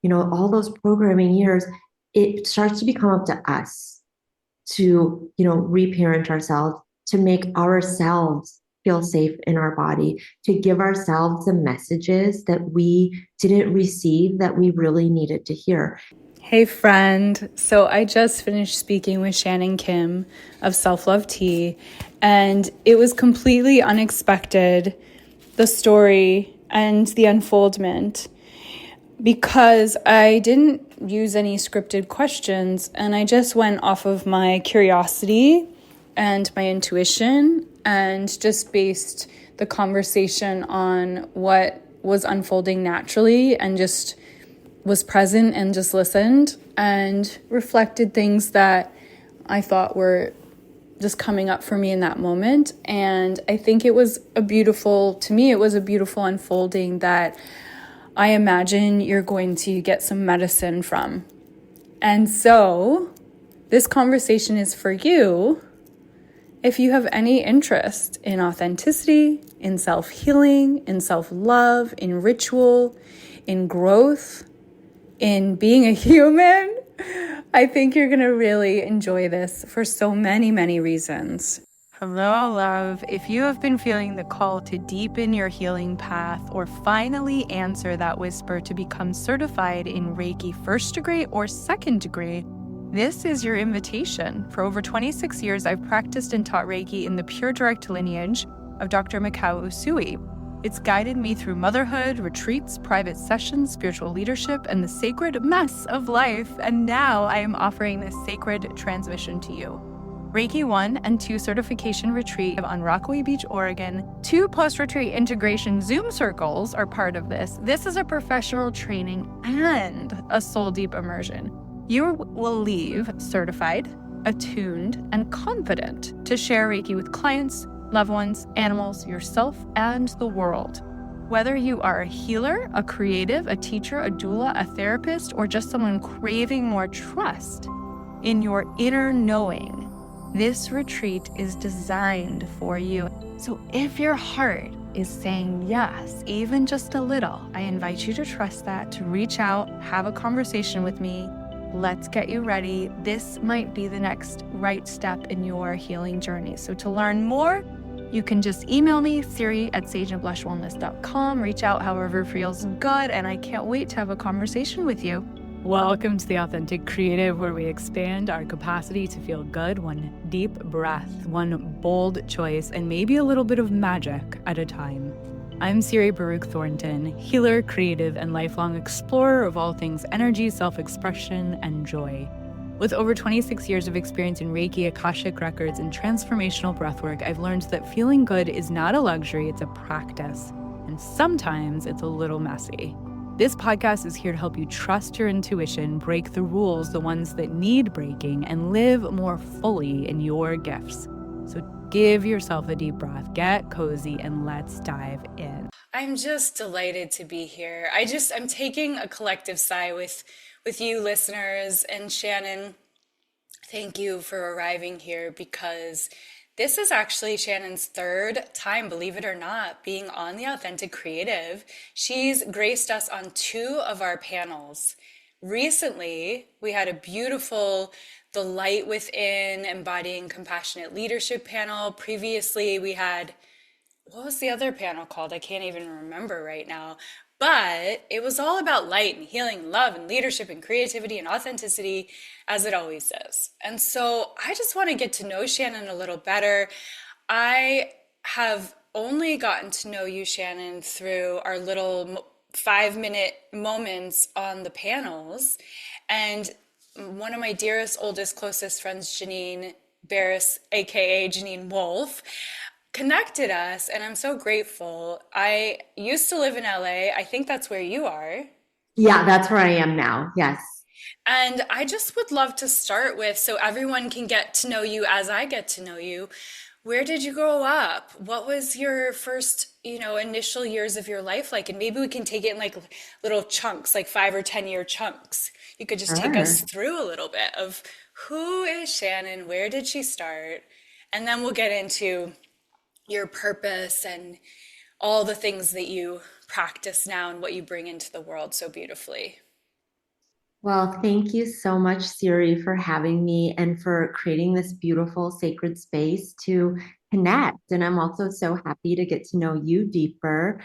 all those programming years, it starts to become up to us to, reparent ourselves, to make ourselves feel safe in our body, to give ourselves the messages that we didn't receive that we really needed to hear. Hey friend, so I just finished speaking with Shannon Kim of Self Love Tea, and it was completely unexpected, the story and the unfoldment, because I didn't use any scripted questions and I just went off of my curiosity and my intuition and just based the conversation on what was unfolding naturally and just was present and just listened and reflected things that I thought were just coming up for me in that moment. And I think it was to me, it was a beautiful unfolding that I imagine you're going to get some medicine from. And so this conversation is for you if you have any interest in authenticity, in self-healing, in self-love, in ritual, in growth, in being a human. I think you're going to really enjoy this for so many, many reasons. Hello, love. If you have been feeling the call to deepen your healing path or finally answer that whisper to become certified in Reiki 1st degree or 2nd degree, this is your invitation. For over 26 years, I've practiced and taught Reiki in the pure direct lineage of Dr. Mikao Usui. It's guided me through motherhood, retreats, private sessions, spiritual leadership, and the sacred mess of life. And now I am offering this sacred transmission to you. Reiki 1 and 2 certification retreat on Rockaway Beach, Oregon. 2 post-retreat integration Zoom circles are part of this. This is a professional training and a soul deep immersion. You will leave certified, attuned, and confident to share Reiki with clients, loved ones, animals, yourself, and the world. Whether you are a healer, a creative, a teacher, a doula, a therapist, or just someone craving more trust in your inner knowing, this retreat is designed for you. So if your heart is saying yes, even just a little, I invite you to trust that, to reach out, have a conversation with me. Let's get you ready. This might be the next right step in your healing journey. So to learn more, you can just email me, siri@sageandblushwellness.com. Reach out however feels good, and I can't wait to have a conversation with you. Welcome to the Authentic Creative, where we expand our capacity to feel good, one deep breath, one bold choice, and maybe a little bit of magic at a time. I'm Siri Baruch Thornton, healer, creative, and lifelong explorer of all things energy, self-expression, and joy. With over 26 years of experience in Reiki, Akashic Records, and transformational breathwork, I've learned that feeling good is not a luxury, it's a practice. And sometimes it's a little messy. This podcast is here to help you trust your intuition, break the rules, the ones that need breaking, and live more fully in your gifts. So give yourself a deep breath, get cozy, and let's dive in. I'm just delighted to be here. I'm taking a collective sigh with you listeners, and Shannon, thank you for arriving here, because this is actually Shannon's 3rd time, believe it or not, being on The Authentic Creative. She's graced us on 2 of our panels. Recently, we had a beautiful The Light Within, Embodying Compassionate Leadership panel. Previously, we had, what was the other panel called? I can't even remember right now. But it was all about light and healing, love and leadership and creativity and authenticity, as it always is. And so I just want to get to know Shannon a little better. I have only gotten to know you, Shannon, through our little 5-minute moments on the panels. And one of my dearest, oldest, closest friends, Janine Barris, aka Janine Wolf, connected us, and I'm so grateful. I used to live in LA. I think that's where you are. Yeah, that's where I am now. Yes. And I just would love to start with, so everyone can get to know you as I get to know you. Where did you grow up? What was your first, initial years of your life like? And maybe we can take it in like little chunks, like 5 or 10 year chunks. You could just take us Sure. through a little bit of who is Shannon? Where did she start? And then we'll get into your purpose and all the things that you practice now and what you bring into the world so beautifully. Well, thank you so much, Siri, for having me and for creating this beautiful sacred space to connect. And I'm also so happy to get to know you deeper.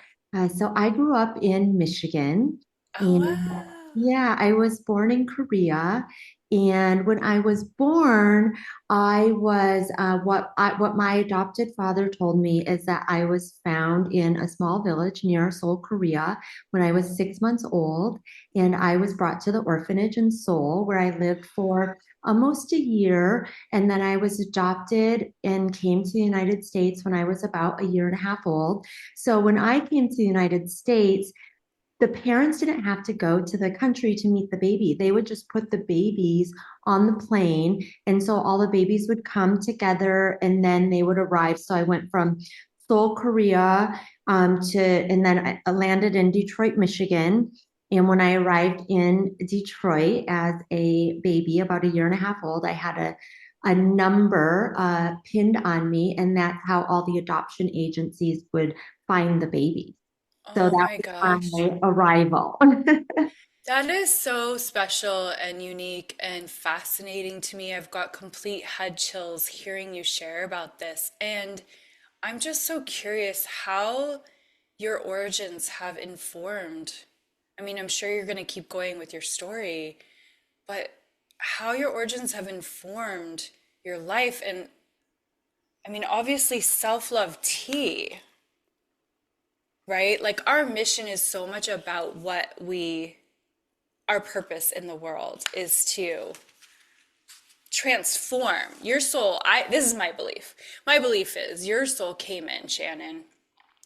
So I grew up in Michigan, Oh, and wow. yeah, I was born in Korea. And when I was born, I was what my adopted father told me is that I was found in a small village near Seoul, Korea, when I was 6 months old, and I was brought to the orphanage in Seoul, where I lived for almost a year. And then I was adopted and came to the United States when I was about a year and a half old. So when I came to the United States, the parents didn't have to go to the country to meet the baby. They would just put the babies on the plane. And so all the babies would come together and then they would arrive. So I went from Seoul, Korea, and then I landed in Detroit, Michigan. And when I arrived in Detroit as a baby, about a year and a half old, I had a number pinned on me. And that's how all the adoption agencies would find the baby. So Oh that my was gosh. my arrival. That is so special and unique and fascinating to me. I've got complete head chills hearing you share about this. And I'm just so curious how your origins have informed. I mean, I'm sure you're going to keep going with your story, but how your origins have informed your life. And I mean, obviously, self love tea, right? Like, our mission is so much about our purpose in the world is to transform your soul. This is my belief. My belief is your soul came in, Shannon,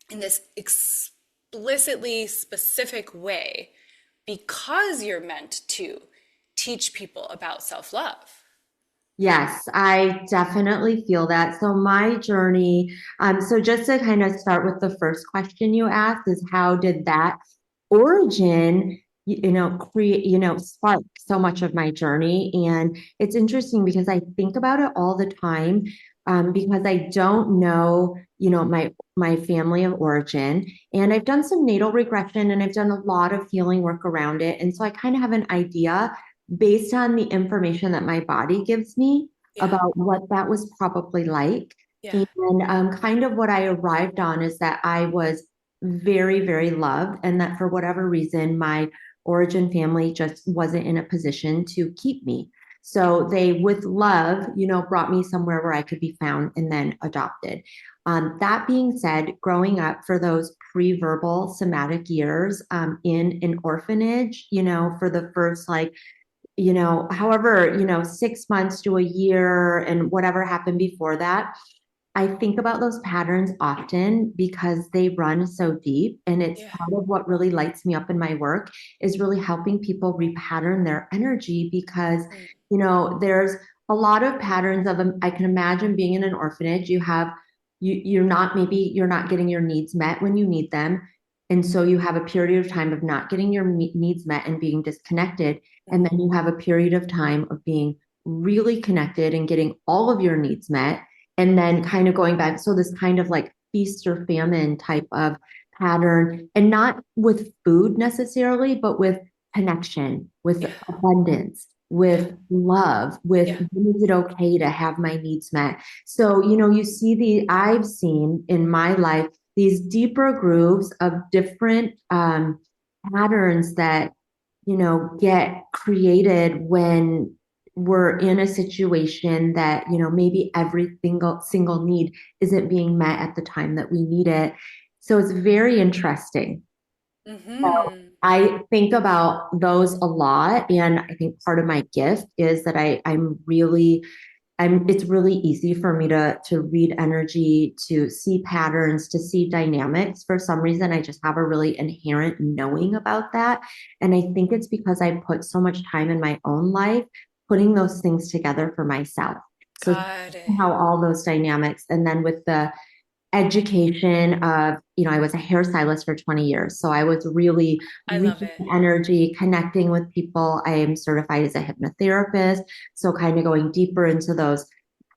in this explicitly specific way because you're meant to teach people about self-love. Yes, I definitely feel that. So my journey, so just to kind of start with the first question you asked is how did that origin, create, spark so much of my journey? And it's interesting because I think about it all the time, because I don't know, my family of origin, and I've done some natal regression and I've done a lot of healing work around it. And so I kind of have an idea based on the information that my body gives me Yeah, about what that was probably like. yeah. And kind of what I arrived on is that I was very, very loved, and that for whatever reason, my origin family just wasn't in a position to keep me. So they, with love, brought me somewhere where I could be found and then adopted. That being said, growing up for those pre-verbal somatic years in an orphanage, for the first like however, 6 months to a year and whatever happened before that, I think about those patterns often because they run so deep. And it's Yeah. part of what really lights me up in my work is really helping people repattern their energy because, Mm. there's a lot of patterns of them. I can imagine being in an orphanage, you're not getting your needs met when you need them. And so you have a period of time of not getting your needs met and being disconnected. And then you have a period of time of being really connected and getting all of your needs met, and then kind of going back. So this kind of like feast or famine type of pattern, and not with food necessarily, but with connection, with Yeah. abundance, Yeah. with love, with Yeah. when is it okay to have my needs met? So, I've seen in my life these deeper grooves of different patterns that get created when we're in a situation that, maybe every single need isn't being met at the time that we need it. So it's very interesting. So Mm-hmm. I think about those a lot. And I think part of my gift is that it's really easy for me to read energy, to see patterns, to see dynamics. For some reason, I just have a really inherent knowing about that. And I think it's because I put so much time in my own life putting those things together for myself. So Got it. how all those dynamics, and then with the education of, I was a hairstylist for 20 years. So I was really I love reading it. energy, connecting with people. I am certified as a hypnotherapist. So kind of going deeper into those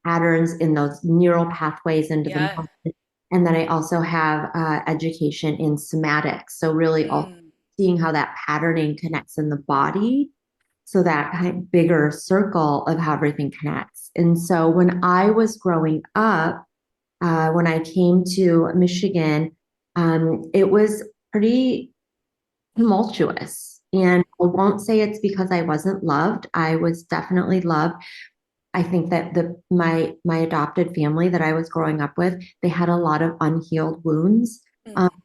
patterns in those neural pathways into the Yeah. mind. And then I also have education in somatics. So really all Mm. seeing how that patterning connects in the body. so that kind of bigger circle of how everything connects. And so when I was growing up, when I came to Michigan, it was pretty tumultuous. And I won't say it's because I wasn't loved. I was definitely loved. I think that my adopted family that I was growing up with, they had a lot of unhealed wounds,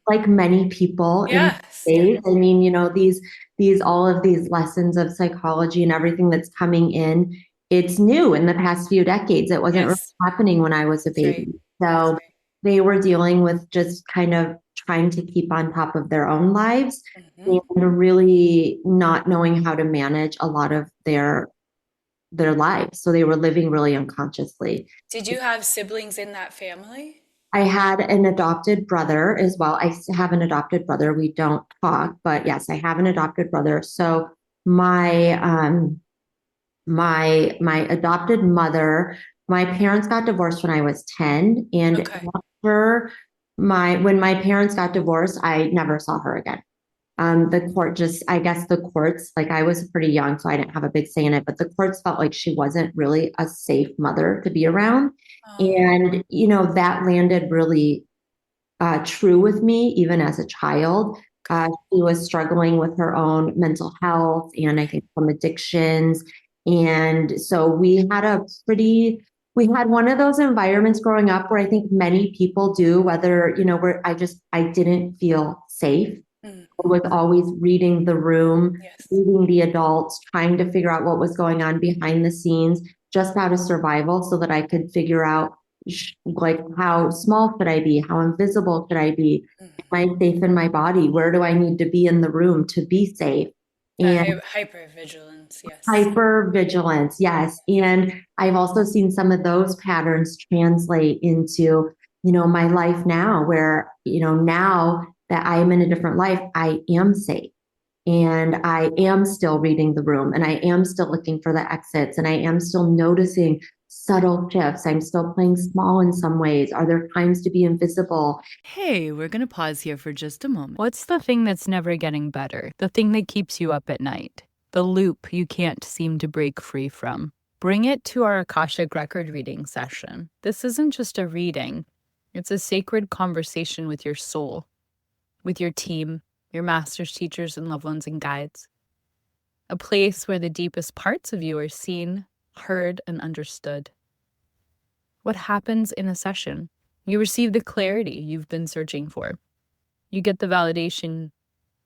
like many people in Yes, yes, days. I mean, these all of these lessons of psychology and everything that's coming in. It's new in the past few decades. It wasn't really yes. happening when I was a That's right. baby. That's So they were dealing with just kind of trying to keep on top of their own lives right. and really not knowing how to manage a lot of their lives. So they were living really unconsciously. Did you have siblings in that family? I had an adopted brother as well. I have an adopted brother. We don't talk, but yes, I have an adopted brother. So my my adopted mother, my parents got divorced when I was 10. And Okay. after when my parents got divorced, I never saw her again. The court just, I guess the courts, like I was pretty young, so I didn't have a big say in it, but the courts felt like she wasn't really a safe mother to be around. Oh, And, that landed really true with me, even as a child. okay. She was struggling with her own mental health and I think some addictions. And so we had one of those environments growing up where I think many people do, whether, where I didn't feel safe. Mm, I was always reading the room, yes. reading the adults, trying to figure out what was going on behind the scenes, just out of survival, so that I could figure out like how small should I be? How invisible should I be? Am I safe in my body? Where do I need to be in the room to be safe? That And hypervigilance, yes. hyper vigilance, yes. And I've also seen some of those patterns translate into, my life now, where, now that I am in a different life, I am safe. And I am still reading the room and I am still looking for the exits and I am still noticing subtle shifts. I'm still playing small in some ways. Are there times to be invisible? Hey, we're going to pause here for just a moment. What's the thing that's never getting better? The thing that keeps you up at night? The loop you can't seem to break free from? Bring it to our Akashic record reading session. This isn't just a reading, it's a sacred conversation with your soul, with your team, your masters, teachers, and loved ones and guides. A place where the deepest parts of you are seen, heard, and understood. What happens in a session? You receive the clarity you've been searching for. You get the validation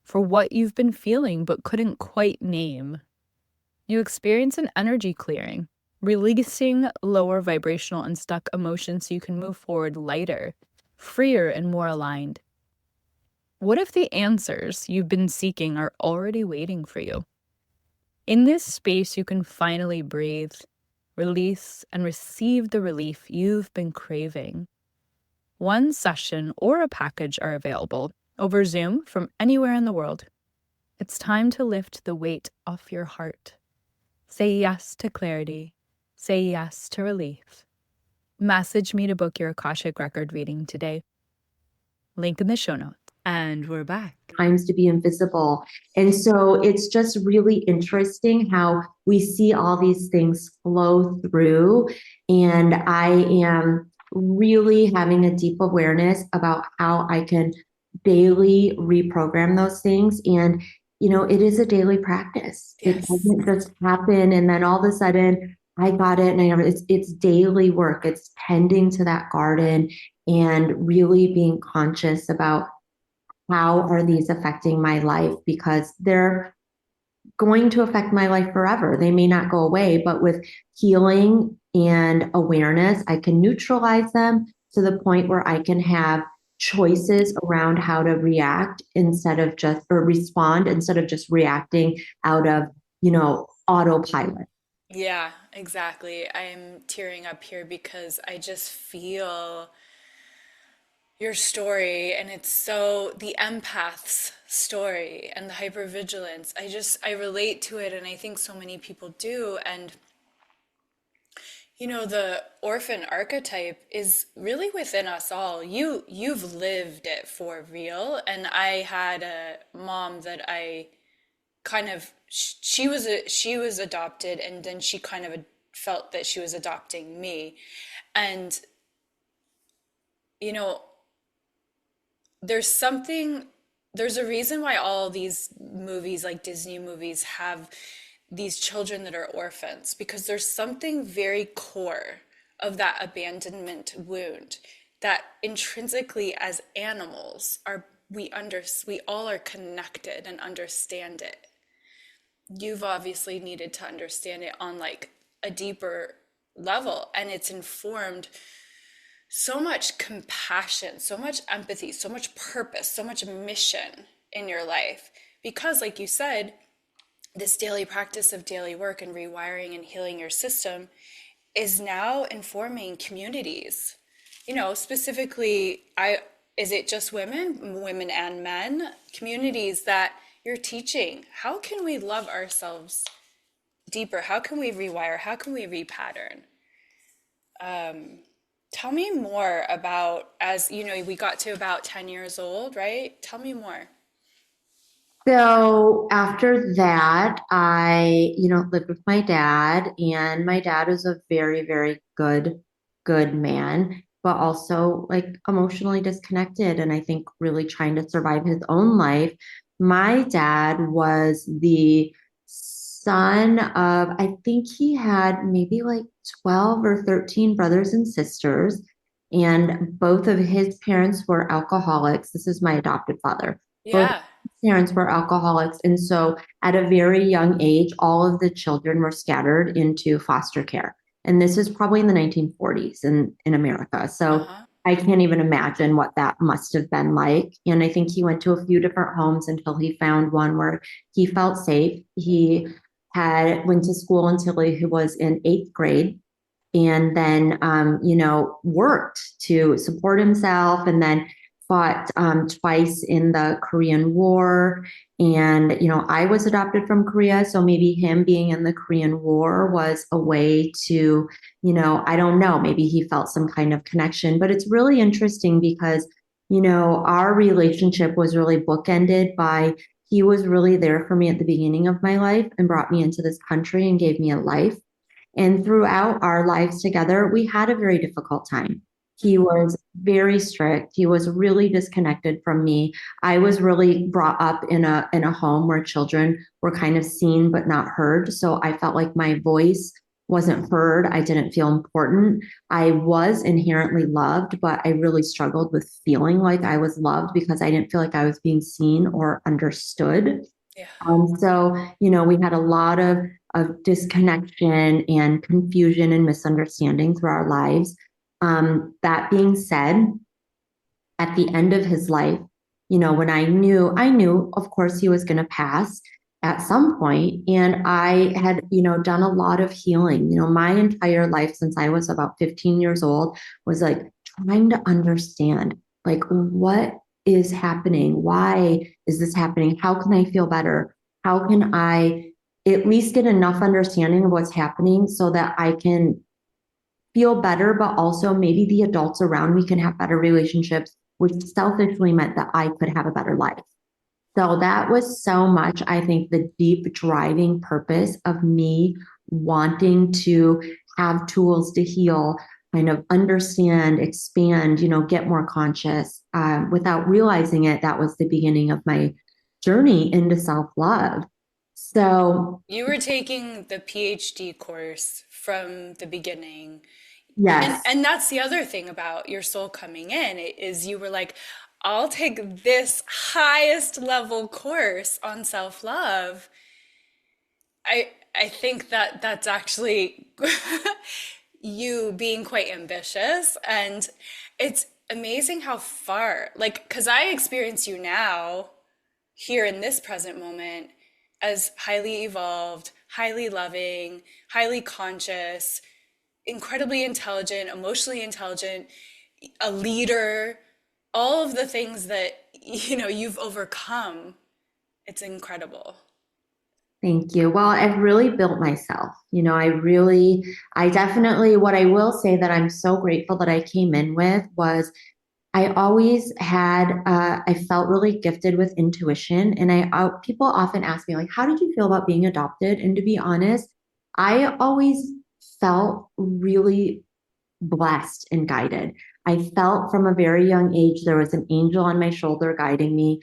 for what you've been feeling but couldn't quite name. You experience an energy clearing, releasing lower vibrational and stuck emotions so you can move forward lighter, freer, and more aligned. What if the answers you've been seeking are already waiting for you? In this space, you can finally breathe, release, and receive the relief you've been craving. One session or a package are available over Zoom from anywhere in the world. It's time to lift the weight off your heart. Say yes to clarity. Say yes to relief. Message me to book your Akashic record reading today. Link in the show notes. And we're back. Times to be invisible. And so it's just really interesting how we see all these things flow through. And I am really having a deep awareness about how I can daily reprogram those things. And, it is a daily practice. It Yes. doesn't just happen and then all of a sudden I got it. And it's daily work. It's tending to that garden and really being conscious about how are these affecting my life, because they're going to affect my life forever. They may not go away, but with healing and awareness, I can neutralize them to the point where I can have choices around how to react instead of just, or respond instead of just reacting out of, autopilot. Yeah, exactly. I'm tearing up here because I just feel your story, and it's so the empath's story and the hypervigilance. I relate to it, and I think so many people do. And the orphan archetype is really within us all. You've lived it for real. And I had a mom that I kind of she was adopted, and then she kind of felt that she was adopting me. And you know, there's something, there's a reason why all these movies, like Disney movies, have these children that are orphans, because there's something very core of that abandonment wound that intrinsically as animals are, we all are connected and understand it. You've obviously needed to understand it on like a deeper level, and it's informed so much compassion, so much empathy, so much purpose, so much mission in your life. Because, like you said, this daily practice of daily work and rewiring and healing your system is now informing communities. You know, specifically, is it just women and men, communities that you're teaching? How can we love ourselves deeper? How can we rewire? How can we repattern? Tell me more about, as you know, we got to about 10 years old, right? Tell me more. So after that, I, lived with my dad, and my dad was a very, very good man, but also like emotionally disconnected. And I think really trying to survive his own life. My dad was the son of, I think he had maybe like 12 or 13 brothers and sisters. And both of his parents were alcoholics. This is my adopted father. Both Yeah. parents were alcoholics. And so at a very young age, all of the children were scattered into foster care. And this is probably in the 1940s in America. So Uh-huh. I can't even imagine what that must have been like. And I think he went to a few different homes until he found one where he felt safe. He had went to school until he was in eighth grade, and then worked to support himself, and then fought twice in the Korean War. And I was adopted from Korea, so maybe him being in the Korean War was a way to, I don't know, maybe he felt some kind of connection. But it's really interesting because our relationship was really bookended by, he was really there for me at the beginning of my life and brought me into this country and gave me a life. And throughout our lives together, we had a very difficult time. He was very strict. He was really disconnected from me. I was really brought up in a home where children were kind of seen but not heard. So I felt like my voice wasn't heard. I didn't feel important. I was inherently loved, but I really struggled with feeling like I was loved because I didn't feel like I was being seen or understood. Yeah. So, we had a lot of disconnection and confusion and misunderstanding through our lives. That being said, at the end of his life, when I knew, of course, he was going to pass at some point, and I had, done a lot of healing. My entire life since I was about 15 years old was like trying to understand, like, what is happening? Why is this happening? How can I feel better? How can I at least get enough understanding of what's happening so that I can feel better, but also maybe the adults around me can have better relationships, which selfishly meant that I could have a better life. So that was so much, I think, the deep driving purpose of me wanting to have tools to heal, kind of understand, expand, get more conscious. Without realizing it, that was the beginning of my journey into self-love. So, You were taking the PhD course from the beginning. And yes. and that's the other thing about your soul coming in, is you were like, I'll take this highest level course on self-love. I think that that's actually you being quite ambitious, and it's amazing how far, like, because I experience you now here in this present moment as highly evolved, highly loving, highly conscious, incredibly intelligent, emotionally intelligent, a leader, all of the things that you've overcome. It's incredible. Thank you. Well, I've really built myself. I definitely, what I will say that I'm so grateful that I came in with was I always had, I felt really gifted with intuition. And people often ask me, like, how did you feel about being adopted? And to be honest, I always felt really blessed and guided. I felt from a very young age there was an angel on my shoulder guiding me.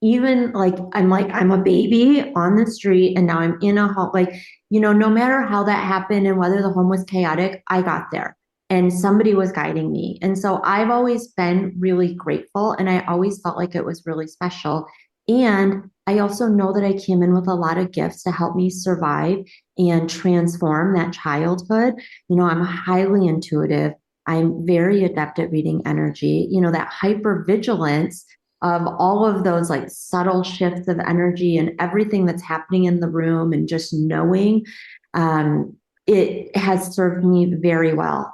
Even like I'm a baby on the street and now I'm in a home. Like, no matter how that happened and whether the home was chaotic, I got there and somebody was guiding me. And so I've always been really grateful and I always felt like it was really special. And I also know that I came in with a lot of gifts to help me survive and transform that childhood. I'm highly intuitive. I'm very adept at reading energy. That hyper vigilance of all of those like subtle shifts of energy and everything that's happening in the room and just knowing, it has served me very well.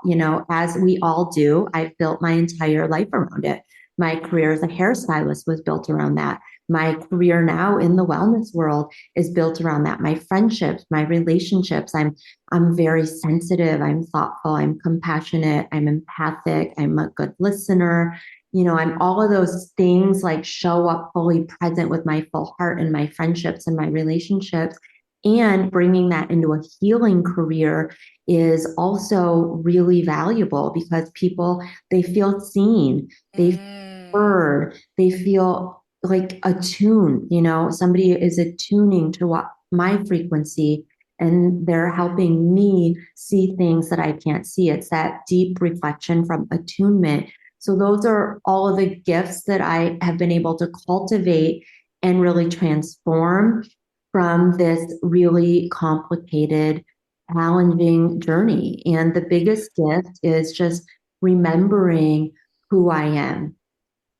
As we all do. I've built my entire life around it. My career as a hairstylist was built around that. My career now in the wellness world is built around that. My friendships, my relationships, I'm very sensitive, I'm thoughtful, I'm compassionate, I'm empathic, I'm a good listener. I'm all of those things, like show up fully present with my full heart in my friendships and my relationships. And bringing that into a healing career is also really valuable because people, they feel seen, they feel heard, they feel like attuned. Somebody is attuning to what my frequency and they're helping me see things that I can't see. It's that deep reflection from attunement. So those are all of the gifts that I have been able to cultivate and really transform from this really complicated, challenging journey. And the biggest gift is just remembering who I am,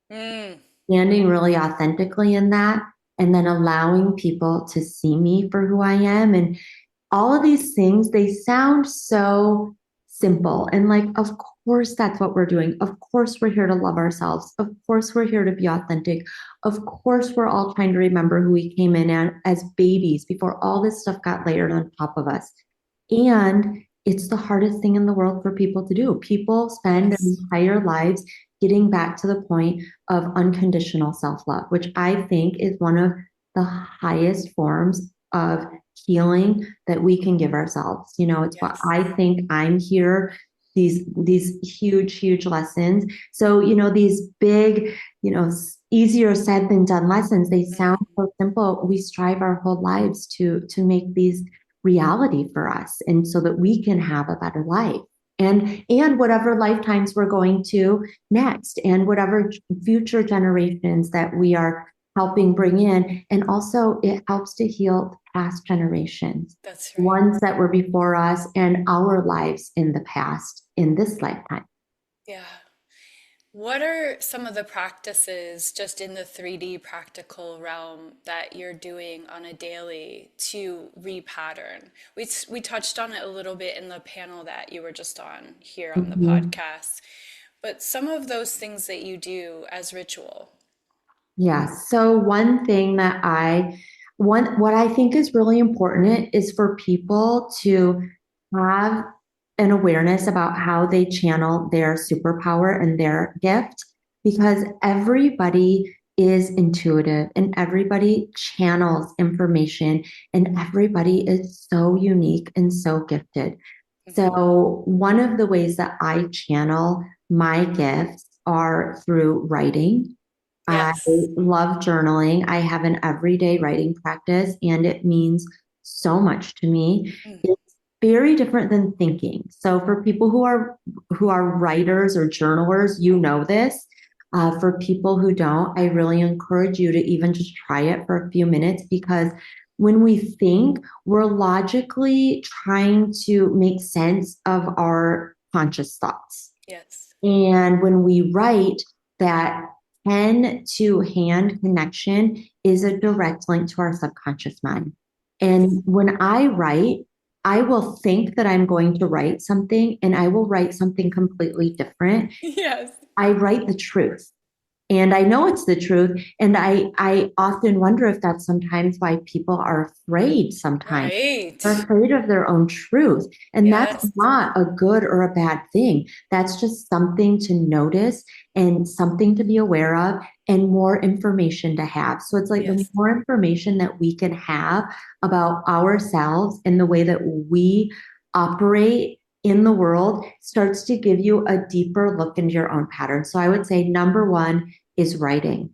standing really authentically in that, and then allowing people to see me for who I am. And all of these things, they sound so simple. And like, of course, that's what we're doing. Of course, we're here to love ourselves. Of course, we're here to be authentic. Of course, we're all trying to remember who we came in as babies before all this stuff got layered on top of us. And it's the hardest thing in the world for people to do. People spend their entire lives getting back to the point of unconditional self love, which I think is one of the highest forms of healing that we can give ourselves. It's what I think I'm here, these huge lessons. So, these big, easier said than done lessons, they sound so simple. We strive our whole lives to make these reality for us and so that we can have a better life. And whatever lifetimes we're going to next and whatever future generations that we are helping bring in. And also it helps to heal past generations. That's right. Ones that were before us and our lives in the past, in this lifetime. Yeah. What are some of the practices just in the 3D practical realm that you're doing on a daily to repattern? We touched on it a little bit in the panel that you were just on here on the podcast, but some of those things that you do as ritual. Yeah. So one thing that what I think is really important is for people to have an awareness about how they channel their superpower and their gift, because everybody is intuitive and everybody channels information and everybody is so unique and so gifted. So one of the ways that I channel my gifts are through writing. Yes. I love journaling. I have an everyday writing practice and it means so much to me. It's very different than thinking. So for people who are writers or journalers, this. For people who don't, I really encourage you to even just try it for a few minutes, because when we think, we're logically trying to make sense of our conscious thoughts. Yes. And when we write, that pen to hand connection is a direct link to our subconscious mind. And when I write, I will think that I'm going to write something and I will write something completely different. Yes. I write the truth. And I know it's the truth. And I often wonder if that's sometimes why people are afraid sometimes. Right. They're afraid of their own truth. And that's Yes. not a good or a bad thing. That's just something to notice and something to be aware of and more information to have. So it's like the Yes. more information that we can have about ourselves and the way that we operate in the world starts to give you a deeper look into your own patterns. So I would say number one is writing.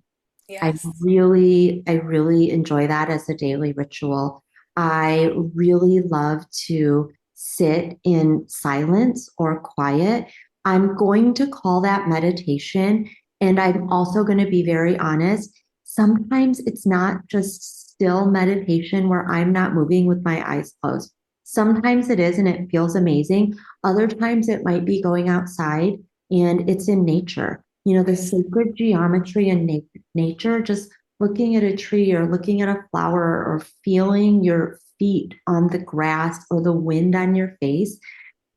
Yes. I really enjoy that as a daily ritual. I really love to sit in silence or quiet. I'm going to call that meditation. And I'm also going to be very honest. Sometimes it's not just still meditation where I'm not moving with my eyes closed. Sometimes it is, and it feels amazing. Other times it might be going outside and it's in nature. You know, the sacred geometry in nature, just looking at a tree or looking at a flower or feeling your feet on the grass or the wind on your face,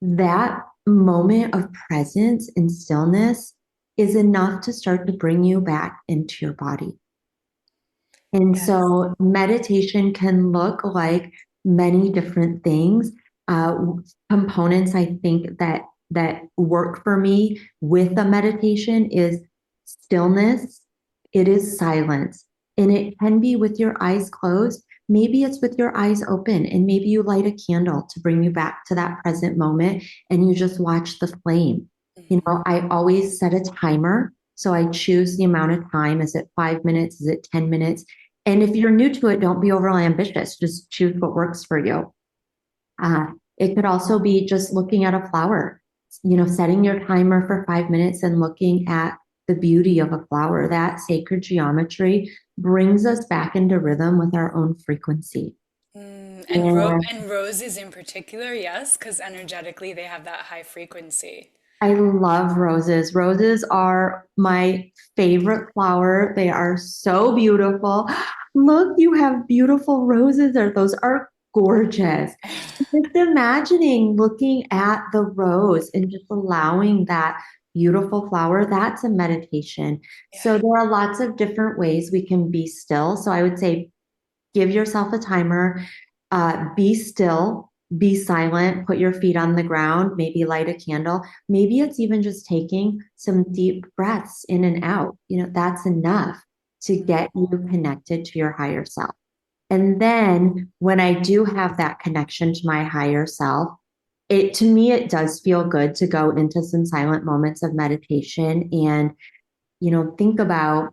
that moment of presence and stillness is enough to start to bring you back into your body. And Yes. so meditation can look like many different things. Uh, Components I think that work for me with a meditation is stillness. It is silence, and it can be with your eyes closed. Maybe it's with your eyes open, and maybe you light a candle to bring you back to that present moment, and you just watch the flame. You know, I always set a timer. So I choose the amount of time. Is it 5 minutes? Is it 10 minutes? And if you're new to it, don't be overly ambitious. Just choose what works for you. It could also be just looking at a flower, you know, setting your timer for 5 minutes and looking at the beauty of a flower. That sacred geometry brings us back into rhythm with our own frequency. And roses in particular, yes, because energetically they have that high frequency. I love roses. Roses are my favorite flower. They are so beautiful. Look, you have beautiful roses there. Those are gorgeous. Just imagining looking at the rose and just allowing that beautiful flower, that's a meditation. So there are lots of different ways we can be still. So I would say give yourself a timer, be still, be silent, put your feet on the ground, maybe light a candle. Maybe it's even just taking some deep breaths in and out. You know, that's enough to get you connected to your higher self. And then when I do have that connection to my higher self, to me, it does feel good to go into some silent moments of meditation and, you know, think about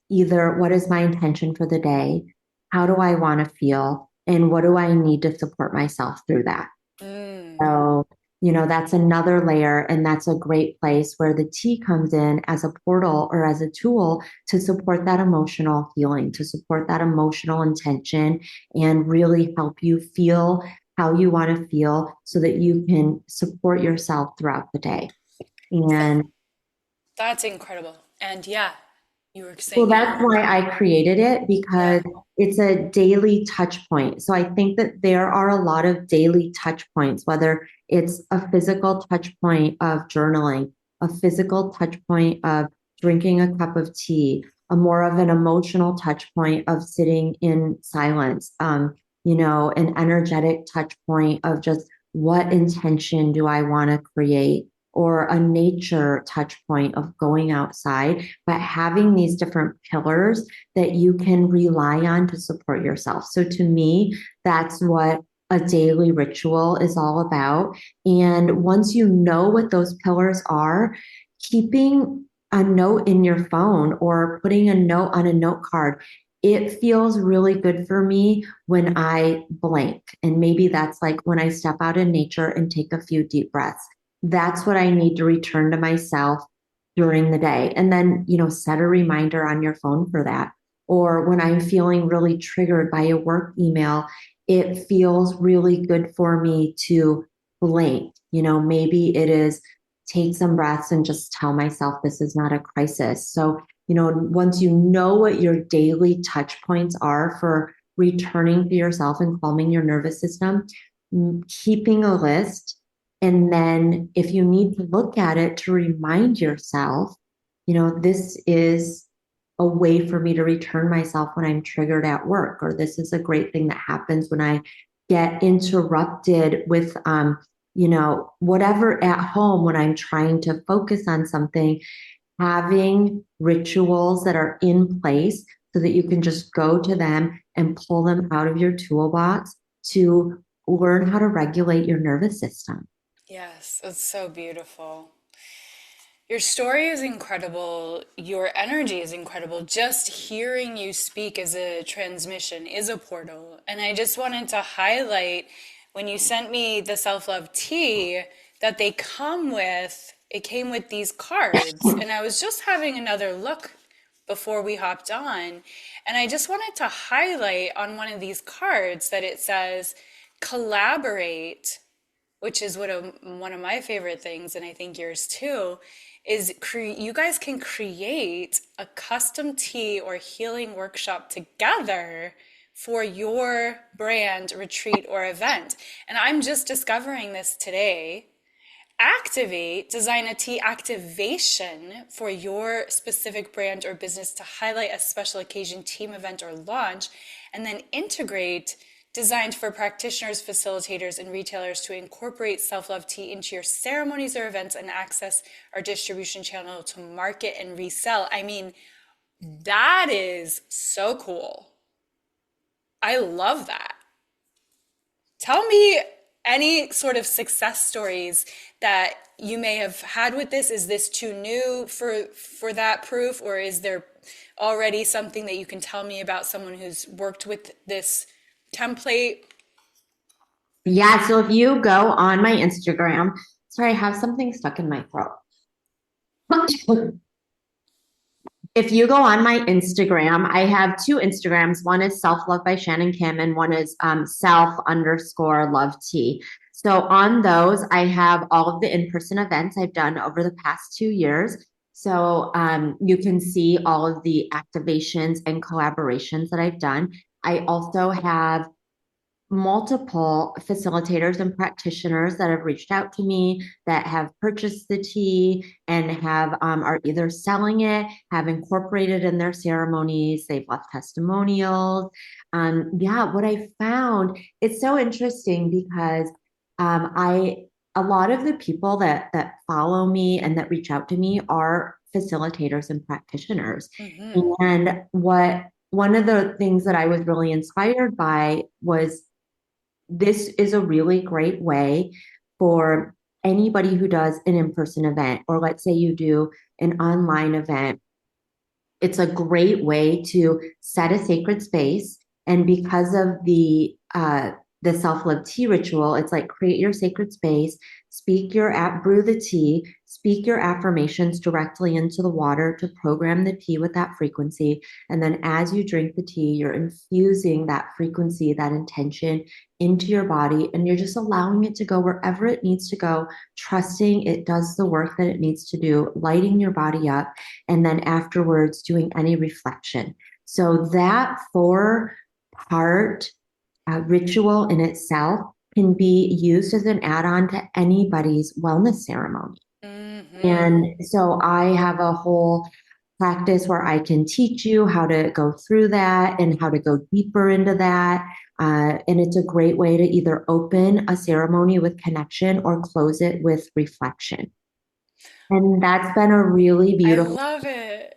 either what is my intention for the day? How do I want to feel? And what do I need to support myself through that? So, you know, that's another layer. And that's a great place where the tea comes in as a portal or as a tool to support that emotional healing, to support that emotional intention and really help you feel how you want to feel so that you can support yourself throughout the day. And That's incredible. And yeah, you were well, saying that's why I created it because it's a daily touch point. So I think that there are a lot of daily touch points, whether it's a physical touch point of journaling, a physical touch point of drinking a cup of tea, a more of an emotional touch point of sitting in silence, you know, an energetic touch point of just what intention do I want to create? Or a nature touch point of going outside, but having these different pillars that you can rely on to support yourself. So to me, that's what a daily ritual is all about. And once you know what those pillars are, keeping a note in your phone or putting a note on a note card, it feels really good for me when I blank. And maybe that's like when I step out in nature and take a few deep breaths. That's what I need to return to myself during the day. And then, you know, set a reminder on your phone for that. Or when I'm feeling really triggered by a work email, it feels really good for me to blank. You know, maybe it is take some breaths and just tell myself this is not a crisis. So, you know, once you know what your daily touch points are for returning to yourself and calming your nervous system, keeping a list and then if you need to look at it to remind yourself, this is a way for me to return myself when I'm triggered at work, or this is a great thing that happens when I get interrupted with, whatever at home when I'm trying to focus on something. Having rituals that are in place so that you can just go to them and pull them out of your toolbox to learn how to regulate your nervous system. Yes, it's so beautiful. Your story is incredible. Your energy is incredible. Just hearing you speak as a transmission is a portal. And I just wanted to highlight when you sent me the self-love tea that it came with these cards. And I was just having another look before we hopped on. And I just wanted to highlight on one of these cards that it says, collaborate, which is one of my favorite things, and I think yours too, is you guys can create a custom tea or healing workshop together for your brand, retreat, or event. And I'm just discovering this today. Design a tea activation for your specific brand or business to highlight a special occasion, team event, or launch, and then integrate, designed for practitioners, facilitators, and retailers to incorporate self-love tea into your ceremonies or events and access our distribution channel to market and resell. I mean, that is so cool. I love that. Tell me any sort of success stories that you may have had with this. Is this too new for that proof, or is there already something that you can tell me about someone who's worked with this template? Yeah, so if you go on my Instagram, sorry, I have something stuck in my throat. If you go on my Instagram, I have two Instagrams. One is Self Love by Shannon Kim, and one is self_love tea. So on those, I have all of the in-person events I've done over the past 2 years. So you can see all of the activations and collaborations that I've done. I also have multiple facilitators and practitioners that have reached out to me that have purchased the tea and have are either selling it, have incorporated in their ceremonies, they've left testimonials. Yeah, what I found, it's so interesting because I a lot of the people that follow me and that reach out to me are facilitators and practitioners. Mm-hmm. And one of the things that I was really inspired by was this is a really great way for anybody who does an in-person event, or let's say you do an online event. It's a great way to set a sacred space. And because of the self-love tea ritual, it's like create your sacred space, brew the tea, speak your affirmations directly into the water to program the tea with that frequency. And then as you drink the tea, you're infusing that frequency, that intention into your body, and you're just allowing it to go wherever it needs to go, trusting it does the work that it needs to do, lighting your body up, and then afterwards doing any reflection. So that four-part ritual in itself can be used as an add-on to anybody's wellness ceremony. Mm-hmm. And so I have a whole practice where I can teach you how to go through that and how to go deeper into that. And it's a great way to either open a ceremony with connection or close it with reflection. And that's been a really I beautiful. love it.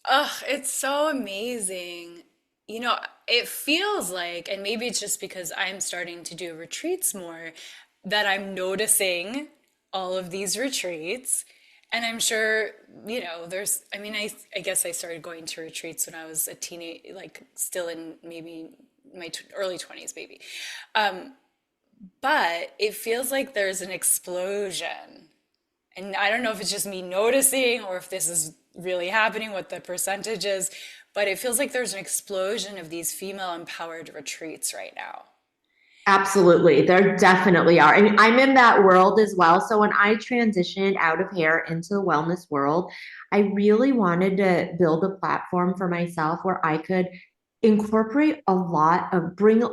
Ugh, it's so amazing. You know, it feels like, and maybe it's just because I'm starting to do retreats more, that I'm noticing all of these retreats. And I'm sure, I guess I started going to retreats when I was a teenage, like still in maybe my early 20s, maybe. But it feels like there's an explosion, and I don't know if it's just me noticing or if this is really happening, what the percentage is, but it feels like there's an explosion of these female empowered retreats right now. Absolutely. There definitely are. And I'm in that world as well. So when I transitioned out of hair into the wellness world, I really wanted to build a platform for myself where I could incorporate a lot of bring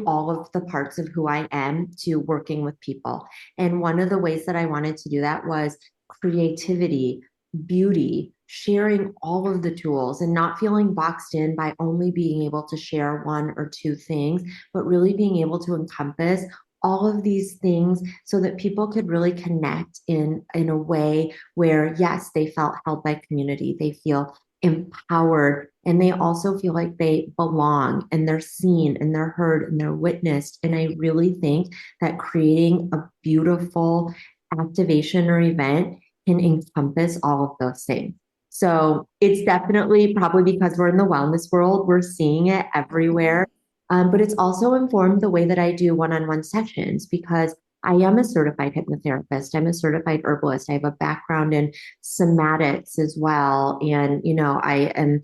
all of the parts of who I am to working with people. And one of the ways that I wanted to do that was creativity, beauty, sharing all of the tools and not feeling boxed in by only being able to share one or two things, but really being able to encompass all of these things so that people could really connect in a way where, yes, they felt held by community, they feel empowered, and they also feel like they belong and they're seen and they're heard and they're witnessed. And I really think that creating a beautiful activation or event can encompass all of those things. So it's definitely probably because we're in the wellness world, we're seeing it everywhere. But it's also informed the way that I do one-on-one sessions because I am a certified hypnotherapist. I'm a certified herbalist. I have a background in somatics as well. And, I am,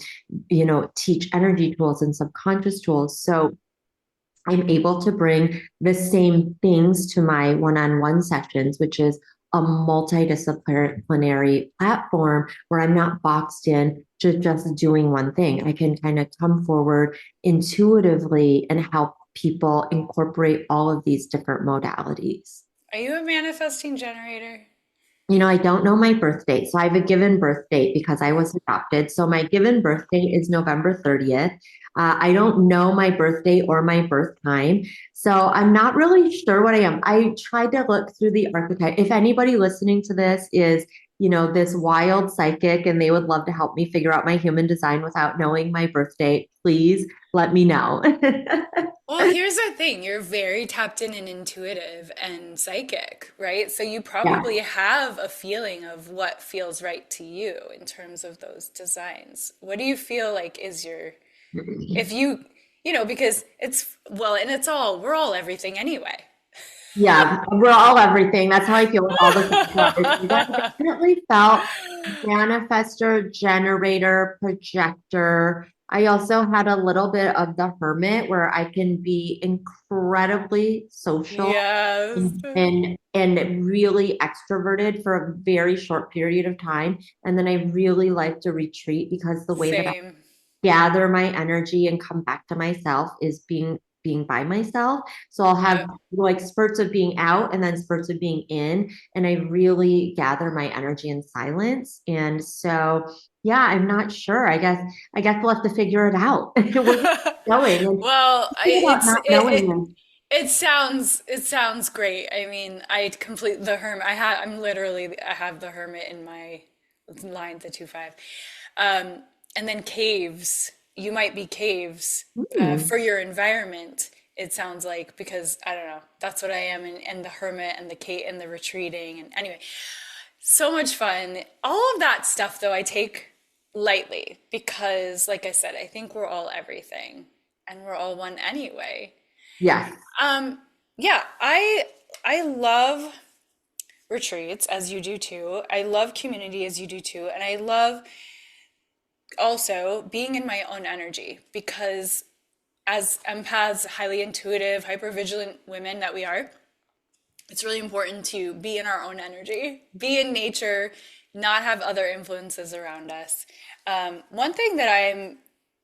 teach energy tools and subconscious tools. So I'm able to bring the same things to my one-on-one sessions, which is a multidisciplinary platform where I'm not boxed in to just doing one thing. I can kind of come forward intuitively and help people incorporate all of these different modalities. Are you a manifesting generator? I don't know my birth date. So I have a given birth date because I was adopted. So my given birth date is November 30th. I don't know my birth date or my birth time. So I'm not really sure what I am. I tried to look through the archetype. If anybody listening to this is, this wild psychic and they would love to help me figure out my human design without knowing my birth date, please let me know. Well, here's the thing. You're very tapped in and intuitive and psychic, right? So you Yeah. probably have a feeling of what feels right to you in terms of those designs. What do you feel like is your, if because well, and we're all everything anyway. Yeah, we're all everything. That's how I feel with all the sexual issues. I definitely felt manifester, generator, projector. I also had a little bit of the hermit where I can be incredibly social Yes. and really extroverted for a very short period of time. And then I really like to retreat because the way that I Same. gather my energy and come back to myself is being by myself. So I'll have Yep. like spurts of being out and then spurts of being in, and I really gather my energy in silence. And so yeah, I'm not sure. I guess we'll have to figure it out. We're going and Well, the thing about not knowing. it sounds great. I mean, I complete the hermit. I have the hermit in my line, the 2-5. And then caves. You might be caves Hmm, for your environment. It sounds like because I don't know. That's what I am, and the hermit and the cave and the retreating. And anyway, so much fun. All of that stuff, though, I take lightly because, like I said, I think we're all everything and we're all one anyway. yes. Um, yeah, I love retreats as you do too. I love community as you do too, and I love also being in my own energy because as empaths, highly intuitive, hyper vigilant women that we are, it's really important to be in our own energy, be in nature, not have other influences around us. One thing that I'm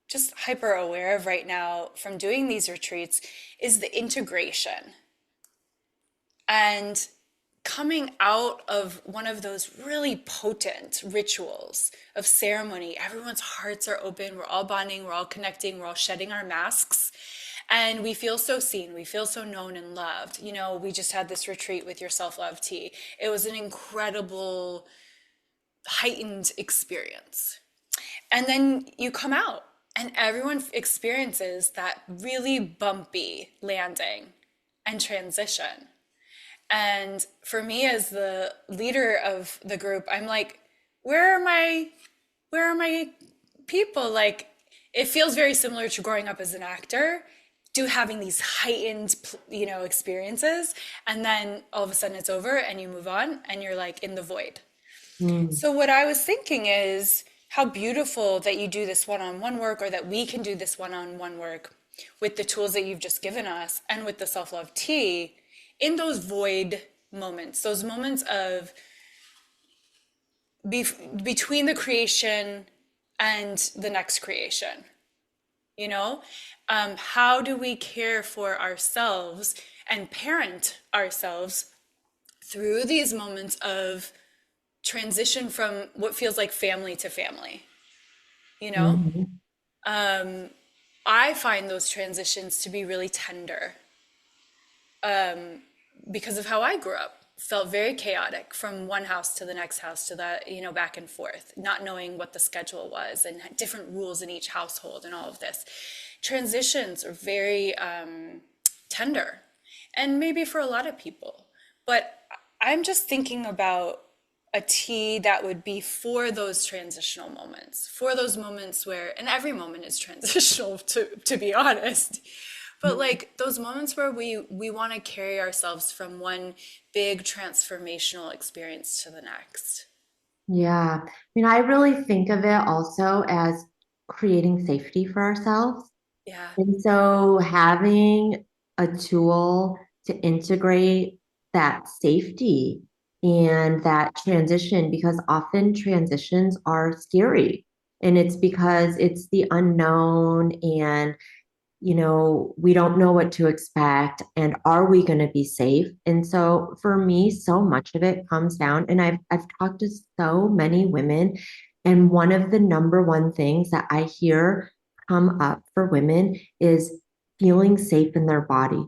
just hyper aware of right now from doing these retreats is the integration and coming out of one of those really potent rituals of ceremony. Everyone's hearts are open, we're all bonding, we're all connecting, we're all shedding our masks. And we feel so seen, we feel so known and loved. We just had this retreat with your self-love tea. It was an incredible, heightened experience. And then you come out, and everyone experiences that really bumpy landing and transition. And for me as the leader of the group, I'm like, where are my people? Like, it feels very similar to growing up as an actor, having these heightened, experiences, and then all of a sudden it's over and you move on and you're like in the void. Mm, So what I was thinking is how beautiful that you do this one-on-one work, or that we can do this one-on-one work with the tools that you've just given us and with the self-love tea in those void moments, those moments of between the creation and the next creation. How do we care for ourselves and parent ourselves through these moments of transition from what feels like family to family, you know? Mhm. Um, I find those transitions to be really tender, because of how I grew up. Felt very chaotic from one house to the next house to that, back and forth, not knowing what the schedule was and different rules in each household and all of this. Transitions are very tender, and maybe for a lot of people. But I'm just thinking about a tea that would be for those transitional moments, for those moments where, and every moment is transitional to be honest, but like those moments where we want to carry ourselves from one big transformational experience to the next. Yeah. I mean, I really think of it also as creating safety for ourselves. Yeah. And so having a tool to integrate that safety and that transition, because often transitions are scary. And it's because it's the unknown and we don't know what to expect and are we going to be safe? And so for me, so much of it comes down, and I've talked to so many women, and one of the number one things that I hear come up for women is feeling safe in their body,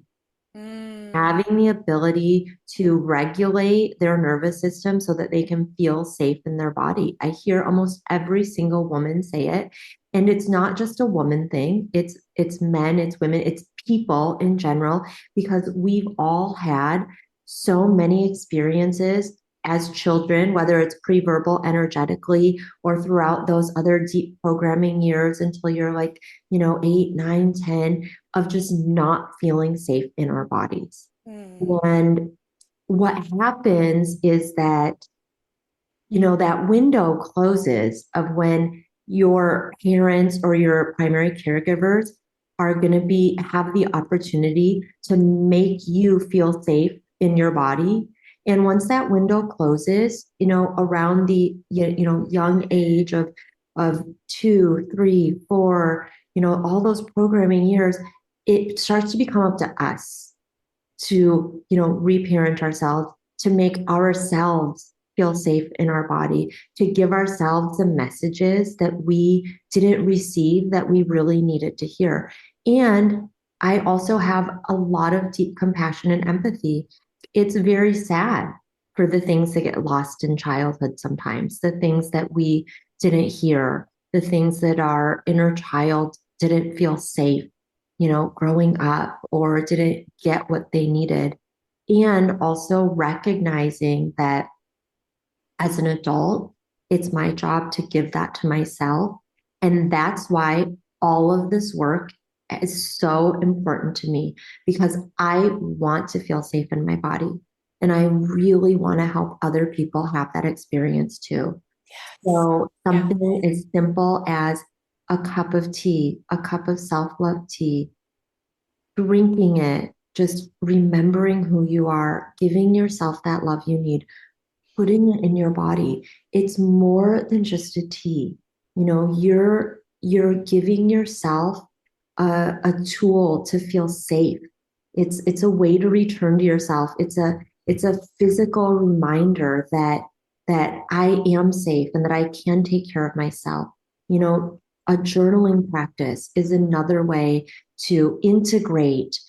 Mm, having the ability to regulate their nervous system so that they can feel safe in their body. I hear almost every single woman say it. And it's not just a woman thing. It's men, it's women, it's people in general, because we've all had so many experiences as children, whether it's pre-verbal energetically or throughout those other deep programming years until you're like, 8, 9, 10, of just not feeling safe in our bodies. mm, And what happens is that, that window closes of when your parents or your primary caregivers are going to have the opportunity to make you feel safe in your body. And once that window closes, around the young age of 2, 3, 4, all those programming years, it starts to become up to us to, reparent ourselves, to make ourselves feel safe in our body, to give ourselves the messages that we didn't receive that we really needed to hear. And I also have a lot of deep compassion and empathy. It's very sad for the things that get lost in childhood sometimes, the things that we didn't hear, the things that our inner child didn't feel safe, growing up or didn't get what they needed. And also recognizing that as an adult, it's my job to give that to myself. And that's why all of this work is so important to me, because I want to feel safe in my body. And I really want to help other people have that experience too. So yeah. something as simple as a cup of tea, a cup of self-love tea, drinking it, just remembering who you are, giving yourself that love you need, putting it in your body. It's more than just a tea. You're giving yourself a tool to feel safe. It's a way to return to yourself. It's a physical reminder that I am safe and that I can take care of myself. You know, a journaling practice is another way to integrate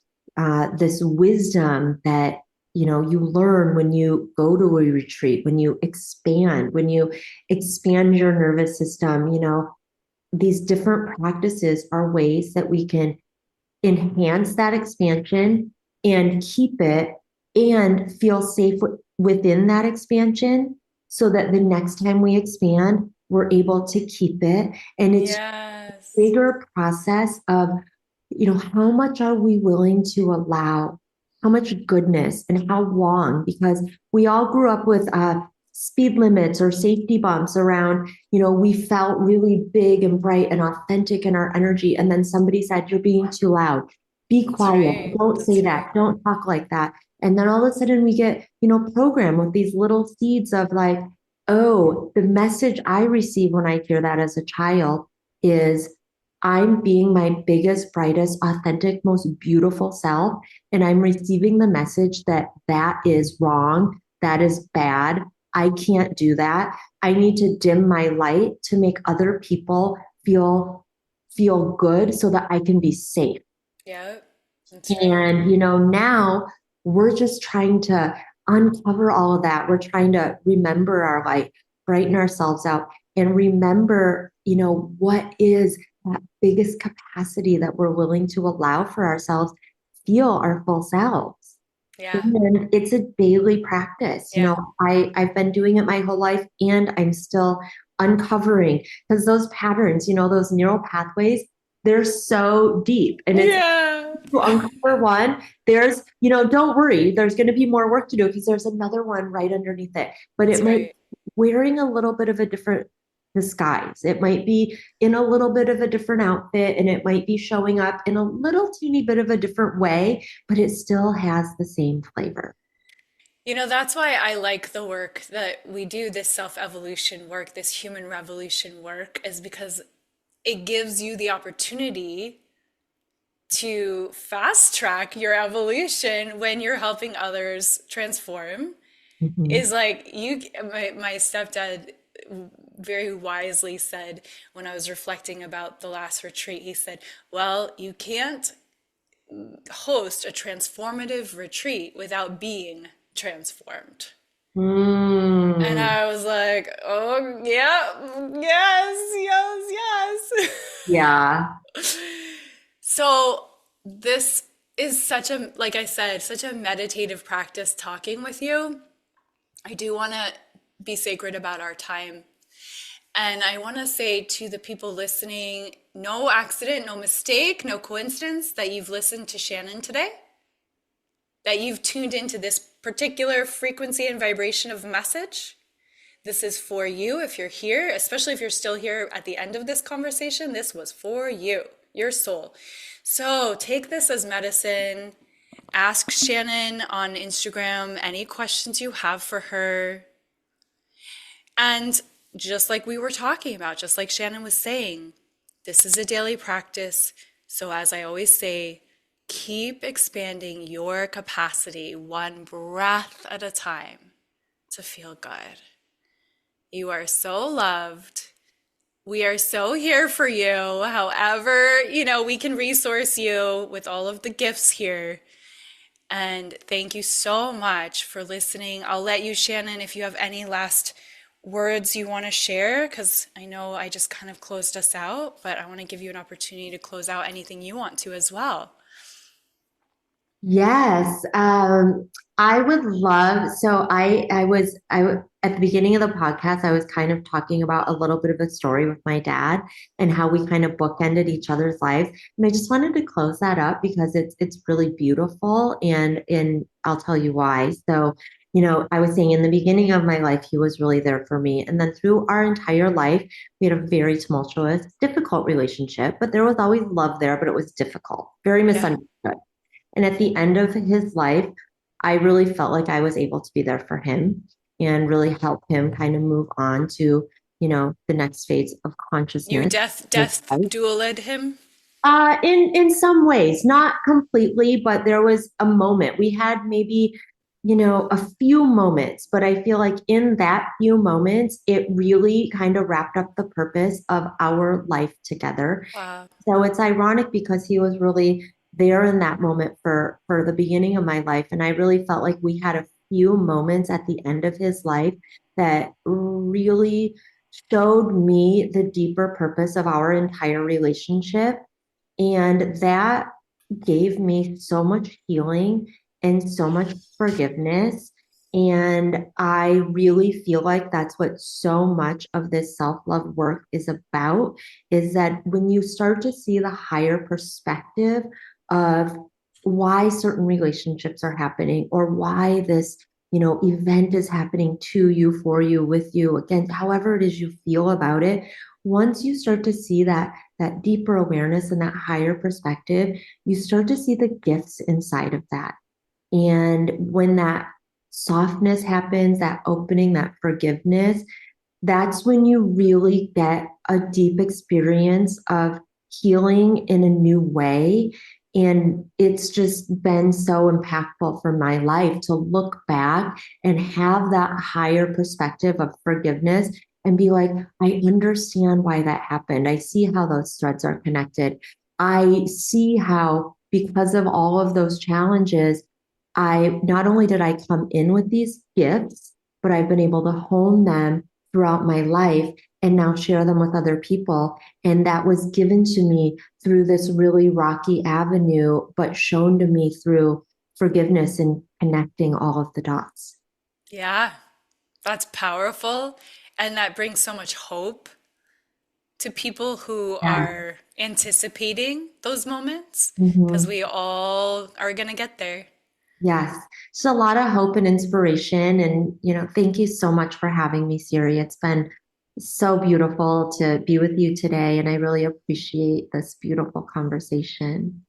this wisdom that you learn when you go to a retreat, when you expand your nervous system. These different practices are ways that we can enhance that expansion and keep it and feel safe within that expansion, so that the next time we expand, we're able to keep it. And it's Yes. bigger process of, how much are we willing to allow, how much goodness and how long, because we all grew up with speed limits or safety bumps around, we felt really big and bright and authentic in our energy. And then somebody said, you're being too loud. Be That's quiet. right. Don't say That's that. right. Don't talk like that. And then all of a sudden we get, programmed with these little seeds of like, oh, the message I receive when I hear that as a child is I'm being my biggest, brightest, authentic, most beautiful self. And I'm receiving the message that that is wrong, that is bad. I can't do that. I need to dim my light to make other people feel good so that I can be safe. Yeah, that's right. And, now we're just trying to uncover all of that. We're trying to remember our light, brighten ourselves out, and remember, what is that biggest capacity that we're willing to allow for ourselves, feel our full selves. Yeah. And it's a daily practice. Yeah. I've been doing it my whole life and I'm still uncovering because those patterns, those neural pathways, they're so deep. And it's Yeah. to uncover one, there's, don't worry, there's going to be more work to do because there's another one right underneath it. But That's it might right. be wearing a little bit of a different disguise. It might be in a little bit of a different outfit and it might be showing up in a little teeny bit of a different way, but it still has the same flavor. That's why I like the work that we do, this self-evolution work, this human revolution work, is because it gives you the opportunity to fast track your evolution when you're helping others transform. Mhm. Is like my stepdad very wisely said when I was reflecting about the last retreat, he said, well, you can't host a transformative retreat without being transformed. And Mm. I was like, oh, yeah, yes, yes, Yeah. yes. So this is such a, like I said, such a meditative practice talking with you. I do want to be sacred about our time. And I want to say to the people listening, no accident, no mistake, no coincidence that you've listened to Shannon today, that you've tuned into this particular frequency and vibration of message. This is for you if you're here, especially if you're still here at the end of this conversation. This was for you, your soul. So take this as medicine. Ask Shannon on Instagram any questions you have for her. And just like we were talking about, just like Shannon was saying, this is a daily practice. So as I always say, keep expanding your capacity one breath at a time to feel good. You are so loved. We are so here for you. However, we can resource you with all of the gifts here. And thank you so much for listening. I'll let you, Shannon, if you have any last words you want to share, because I know I just kind of closed us out, but I want to give you an opportunity to close out anything you want to as well. Yes, I would love. So at the beginning of the podcast, I was kind of talking about a little bit of a story with my dad and how we kind of bookended each other's lives. And I just wanted to close that up because it's really beautiful and I'll tell you why. So, I was saying in the beginning of my life, he was really there for me. And then through our entire life, we had a very tumultuous, difficult relationship, but there was always love there, but it was difficult, very Yeah. misunderstood. And at the end of his life, I really felt like I was able to be there for him and really help him kind of move on to, the next phase of You consciousness. death dueled him? In some ways, not completely, but there was a moment. We had maybe, a few moments, but I feel like in that few moments, it really kind of wrapped up the purpose of our life together. Wow. So it's ironic because he was really there in that moment for the beginning of my life. And I really felt like we had a few moments at the end of his life that really showed me the deeper purpose of our entire relationship. And that gave me so much healing and so much forgiveness. And I really feel like that's what so much of this self-love work is about, is that when you start to see the higher perspective of why certain relationships are happening or why this, event is happening to you, for you, with you, again, however it is you feel about it, once you start to see that deeper awareness and that higher perspective, you start to see the gifts inside of that. And when that softness happens, that opening, that forgiveness, that's when you really get a deep experience of healing in a new way. And it's just been so impactful for my life to look back and have that higher perspective of forgiveness and be like, I understand why that happened. I see how those threads are connected. I see how, because of all of those challenges, I not only did I come in with these gifts, but I've been able to hone them throughout my life and now share them with other people. And that was given to me through this really rocky avenue, but shown to me through forgiveness and connecting all of the dots. Yeah, that's powerful. And that brings so much hope to people who Yeah. are anticipating those moments because Mhm. we all are going to get there. Yes. So a lot of hope and inspiration. And, thank you so much for having me, Siri. It's been so beautiful to be with you today. And I really appreciate this beautiful conversation.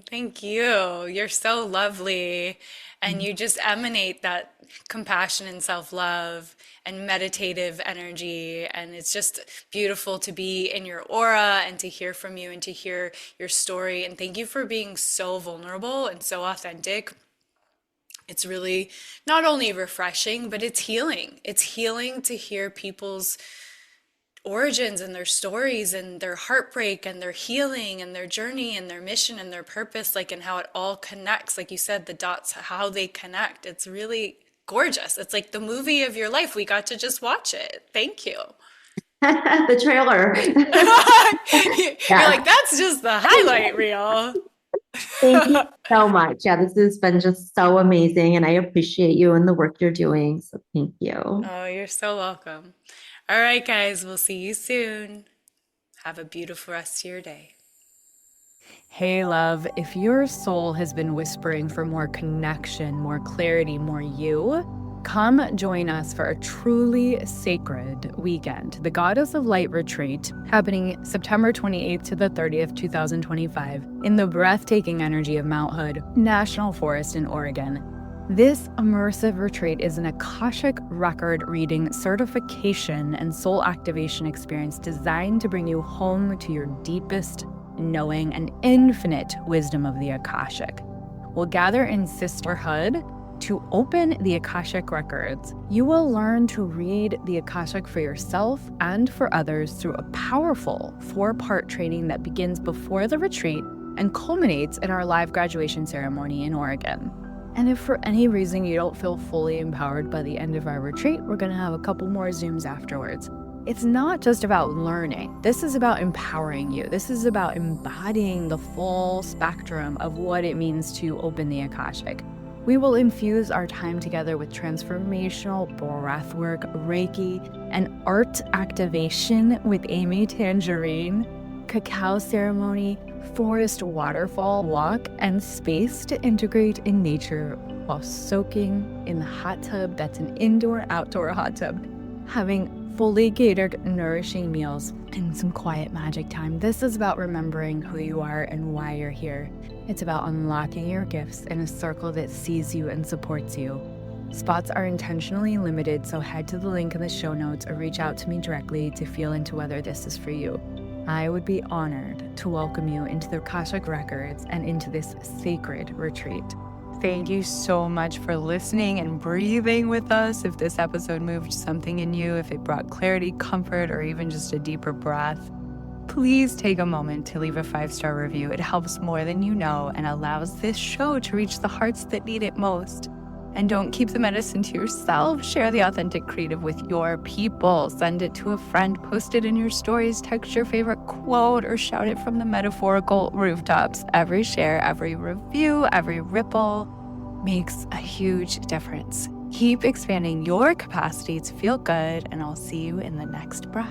Thank you. You're so lovely. And you just emanate that compassion and self-love and meditative energy. And it's just beautiful to be in your aura and to hear from you and to hear your story. And thank you for being so vulnerable and so authentic. It's really not only refreshing, but it's healing. It's healing to hear people's origins and their stories and their heartbreak and their healing and their journey and their mission and their purpose, like, and how it all connects. Like you said, the dots, how they connect. It's really gorgeous. It's like the movie of your life. We got to just watch it. Thank you. The trailer. You're Yeah. like, that's just the highlight reel. Thank you so much. Yeah, this has been just so amazing. And I appreciate you and the work you're doing. So thank you. Oh, you're so welcome. All right, guys, we'll see you soon. Have a beautiful rest of your day. Hey, love, if your soul has been whispering for more connection, more clarity, more you, come join us for a truly sacred weekend, the Goddess of Light Retreat, happening September 28th to the 30th, 2025, in the breathtaking energy of Mount Hood National Forest in Oregon. This immersive retreat is an Akashic record reading certification and soul activation experience designed to bring you home to your deepest knowing and infinite wisdom of the Akashic. We'll gather in sisterhood to open the Akashic records. You will learn to read the Akashic for yourself and for others through a powerful 4-part training that begins before the retreat and culminates in our live graduation ceremony in Oregon. And if for any reason you don't feel fully empowered by the end of our retreat, we're going to have a couple more Zooms afterwards. It's not just about learning. This is about empowering you. This is about embodying the full spectrum of what it means to open the Akashic. We will infuse our time together with transformational breathwork, Reiki, and art activation with Amy Tangerine, cacao ceremony, forest waterfall walk, and space to integrate in nature while soaking in the hot tub that's an indoor-outdoor hot tub, having fully catered, nourishing meals, and some quiet magic time. This is about remembering who you are and why you're here. It's about unlocking your gifts in a circle that sees you and supports you. Spots are intentionally limited, so head to the link in the show notes or reach out to me directly to feel into whether this is for you. I would be honored to welcome you into the Akashic Records and into this sacred retreat. Thank you so much for listening and breathing with us. If this episode moved something in you, if it brought clarity, comfort, or even just a deeper breath, please take a moment to leave a 5-star review. It helps more than you know and allows this show to reach the hearts that need it most. And don't keep the medicine to yourself. Share the authentic creative with your people. Send it to a friend, post it in your stories, text your favorite quote, or shout it from the metaphorical rooftops. Every share, every review, every ripple makes a huge difference. Keep expanding your capacity to feel good, and I'll see you in the next breath.